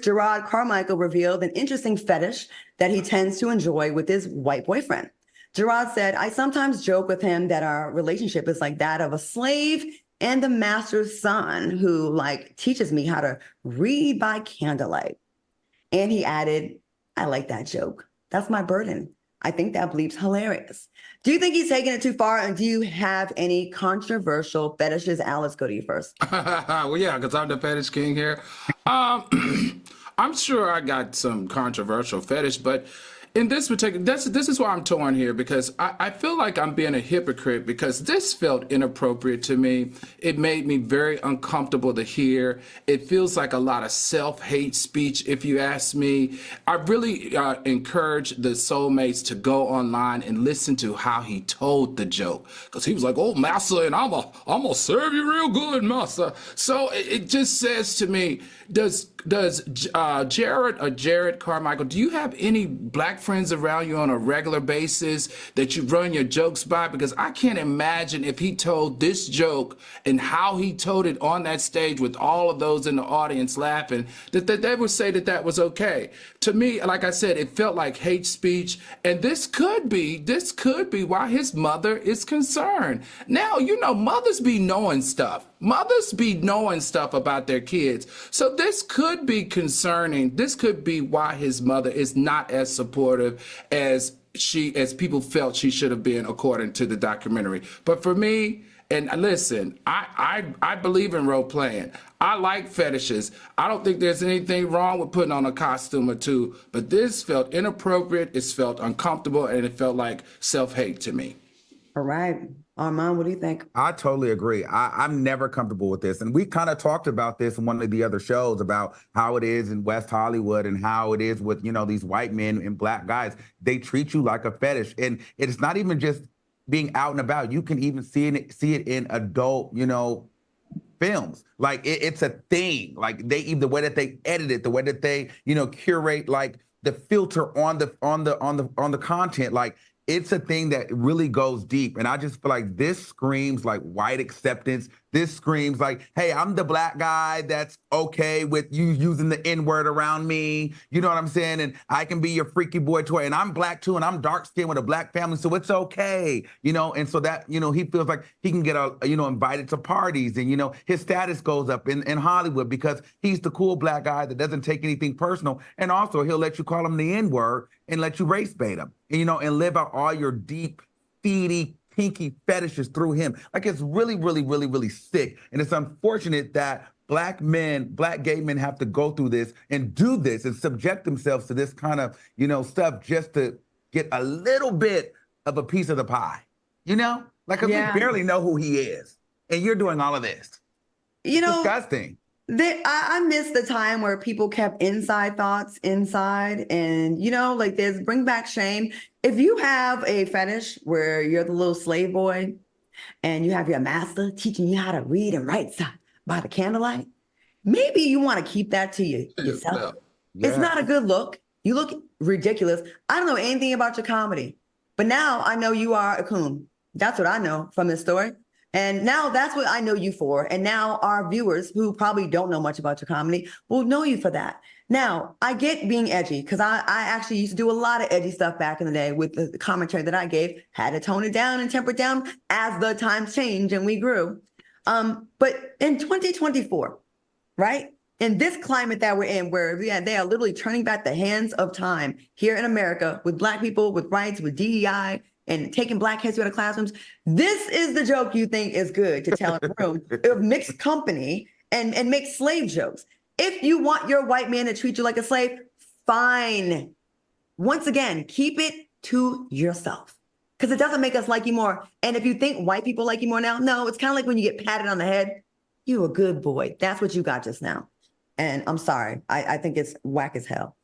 Jerrod Carmichael revealed an interesting fetish that he tends to enjoy with his white boyfriend. Jerrod said, I sometimes joke with him that our relationship is like that of a slave and the master's son who teaches me how to read by candlelight. And he added, I like that joke. That's my burden. I think that bleeps hilarious. Do you think he's taking it too far? And do you have any controversial fetishes? Alice, go to you first. Well, yeah, because I'm the fetish king here. I'm sure I got some controversial fetish, but in this particular, this is why I'm torn here because I feel like I'm being a hypocrite because this felt inappropriate to me. It made me very uncomfortable to hear. It feels like a lot of self-hate speech, if you ask me. I really encourage the soulmates to go online and listen to how he told the joke because he was like, "Oh, master, and I'm gonna serve you real good, master." So it just says to me, does Jerrod Carmichael, do you have any black friends around you on a regular basis that you run your jokes by? Because I can't imagine if he told this joke and how he told it on that stage with all of those in the audience laughing, that they would say that that was okay. To me, like I said, it felt like hate speech, and this could be why his mother is concerned. Now, mothers be knowing stuff. Mothers be knowing stuff about their kids. So this could be concerning. This could be why his mother is not as supportive as people felt she should have been, according to the documentary. But for me, and listen, I believe in role playing. I like fetishes. I don't think there's anything wrong with putting on a costume or two, but this felt inappropriate, it felt uncomfortable, and it felt like self-hate to me. All right. Armand, what do you think? I totally agree. I'm never comfortable with this. And we kind of talked about this in one of the other shows about how it is in West Hollywood and how it is with, these white men and black guys. They treat you like a fetish. And it's not even just being out and about. You can even see it in adult, films. Like it's a thing. Like the way that they edit it, the way that they, curate like the filter on the content. Like it's a thing that really goes deep. And I just feel like this screams like white acceptance. This screams like, hey, I'm the black guy that's okay with you using the N-word around me. You know what I'm saying? And I can be your freaky boy toy. And I'm black too, and I'm dark skinned with a black family, so it's okay. And so that, he feels like he can get invited to parties, and his status goes up in Hollywood because he's the cool black guy that doesn't take anything personal. And also he'll let you call him the N-word and let you race bait him, and live out all your deep, feedy, kinky fetishes through him. Like it's really, really, really, really sick. And it's unfortunate that black gay men have to go through this and do this and subject themselves to this kind of, stuff just to get a little bit of a piece of the pie, Like, 'cause we barely know who he is. And you're doing all of this. It's disgusting. I miss the time where people kept inside thoughts inside and, there's bring back shame. If you have a fetish where you're the little slave boy and you have your master teaching you how to read and write by the candlelight, maybe you want to keep that to yourself. Yeah. It's not a good look. You look ridiculous. I don't know anything about your comedy, but now I know you are a coon. That's what I know from this story. And now that's what I know you for. And now our viewers who probably don't know much about your comedy will know you for that. Now, I get being edgy because I actually used to do a lot of edgy stuff back in the day with the commentary that I gave, had to tone it down and temper it down as the times change and we grew. But in 2024, right? In this climate that we're in, where they are literally turning back the hands of time here in America with Black people, with rights, with DEI, and taking Black history out of classrooms. This is the joke you think is good to tell in a room of mixed company and make slave jokes. If you want your white man to treat you like a slave, fine. Once again, keep it to yourself because it doesn't make us like you more. And if you think white people like you more now, no, it's kind of like when you get patted on the head. You a good boy. That's what you got just now. And I'm sorry. I think it's whack as hell.